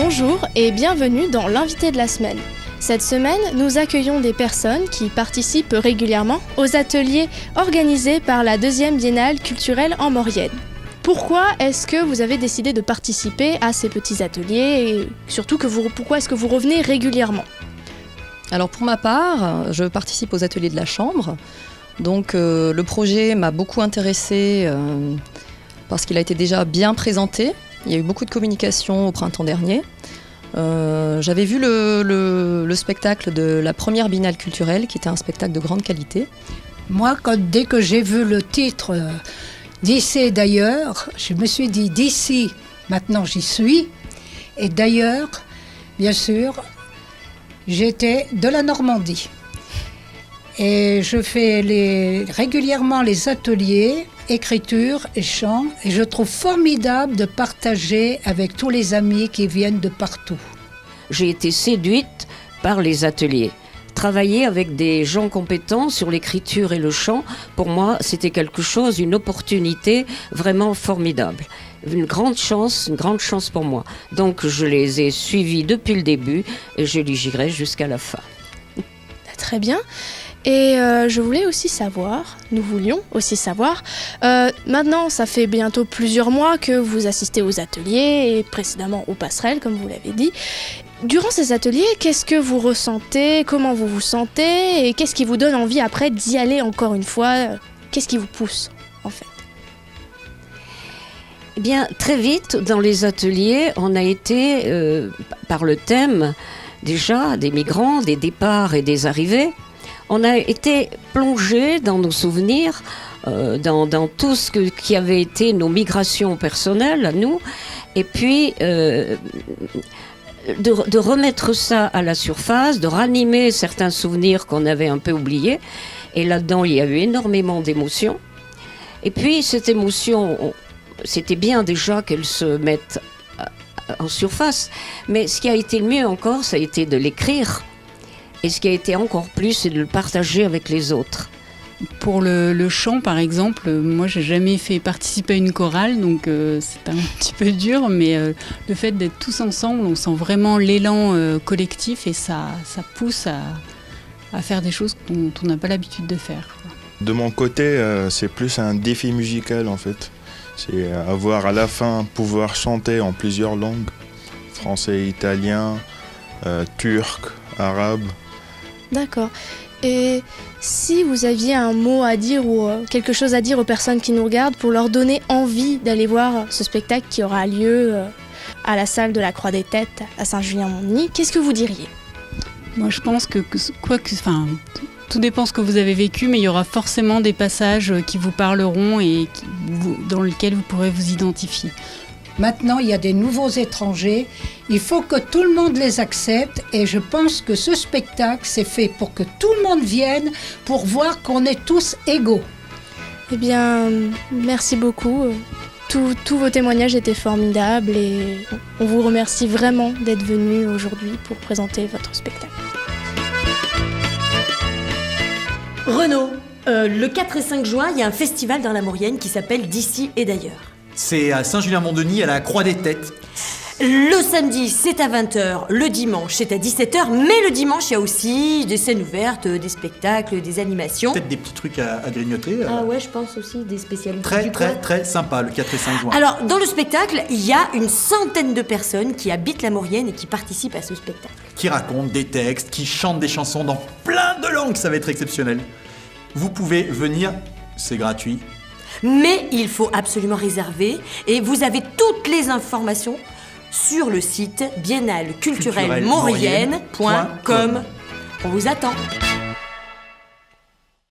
Bonjour et bienvenue dans l'invité de la semaine. Cette semaine, nous accueillons des personnes qui participent régulièrement aux ateliers organisés par la 2e Biennale culturelle en Maurienne. Pourquoi est-ce que vous avez décidé de participer à ces petits ateliers et surtout pourquoi est-ce que vous revenez régulièrement ? Alors pour ma part, je participe aux ateliers de la Chambre. Donc le projet m'a beaucoup intéressée parce qu'il a été déjà bien présenté. Il y a eu beaucoup de communication au printemps dernier. J'avais vu le spectacle de la première Biennale culturelle, qui était un spectacle de grande qualité. Moi, dès que j'ai vu le titre d'ici et d'ailleurs, je me suis dit d'ici, maintenant j'y suis. Et d'ailleurs, bien sûr, j'étais de la Normandie. Et je fais régulièrement les ateliers, écriture et chant. Et je trouve formidable de partager avec tous les amis qui viennent de partout. J'ai été séduite par les ateliers. Travailler avec des gens compétents sur l'écriture et le chant, pour moi, c'était quelque chose, une opportunité vraiment formidable. Une grande chance pour moi. Donc je les ai suivis depuis le début et je les gérerai jusqu'à la fin. Très bien. Et nous voulions aussi savoir, maintenant ça fait bientôt plusieurs mois que vous assistez aux ateliers et précédemment aux passerelles comme vous l'avez dit. Durant ces ateliers, qu'est-ce que vous ressentez, comment vous vous sentez et qu'est-ce qui vous donne envie après d'y aller encore une fois ? Qu'est-ce qui vous pousse en fait ? Eh bien, très vite dans les ateliers, on a été par le thème déjà des migrants, des départs et des arrivées. On a été plongé dans nos souvenirs, dans tout ce qui avait été nos migrations personnelles à nous, et puis de remettre ça à la surface, de ranimer certains souvenirs qu'on avait un peu oubliés. Et là-dedans, il y a eu énormément d'émotions. Et puis, cette émotion, c'était bien déjà qu'elle se mette en surface, mais ce qui a été le mieux encore, ça a été de l'écrire. Et ce qui a été encore plus, c'est de le partager avec les autres. Pour le chant, par exemple, moi, j'ai jamais fait participer à une chorale, donc c'est un petit peu dur, mais le fait d'être tous ensemble, on sent vraiment l'élan collectif et ça pousse à faire des choses dont on n'a pas l'habitude de faire. De mon côté, c'est plus un défi musical, en fait. C'est avoir à la fin pouvoir chanter en plusieurs langues, français, italien, turc, arabe. D'accord. Et si vous aviez un mot à dire ou quelque chose à dire aux personnes qui nous regardent pour leur donner envie d'aller voir ce spectacle qui aura lieu à la salle de la Croix des Têtes à Saint-Julien-Mont-Denis, qu'est-ce que vous diriez ? Moi, je pense que tout dépend ce que vous avez vécu, mais il y aura forcément des passages qui vous parleront et dans lesquels vous pourrez vous identifier. Maintenant, il y a des nouveaux étrangers. Il faut que tout le monde les accepte. Et je pense que ce spectacle, c'est fait pour que tout le monde vienne, pour voir qu'on est tous égaux. Eh bien, merci beaucoup. Tous vos témoignages étaient formidables et on vous remercie vraiment d'être venus aujourd'hui pour présenter votre spectacle. Renaud, le 4 et 5 juin, il y a un festival dans la Maurienne qui s'appelle D'ici et d'ailleurs. C'est à Saint-Julien-Mont-Denis, à la Croix des Têtes. Le samedi, c'est à 20h. Le dimanche, c'est à 17h. Mais le dimanche, il y a aussi des scènes ouvertes, des spectacles, des animations. Peut-être des petits trucs à grignoter. Ah ouais, je pense aussi des spécialités. Très sympa, le 4 et 5 juin. Alors, dans le spectacle, il y a une centaine de personnes qui habitent la Maurienne et qui participent à ce spectacle. Qui racontent des textes, qui chantent des chansons dans plein de langues. Ça va être exceptionnel. Vous pouvez venir, c'est gratuit. Mais il faut absolument réserver et vous avez toutes les informations sur le site biennaleculturellemourienne.com. On vous attend.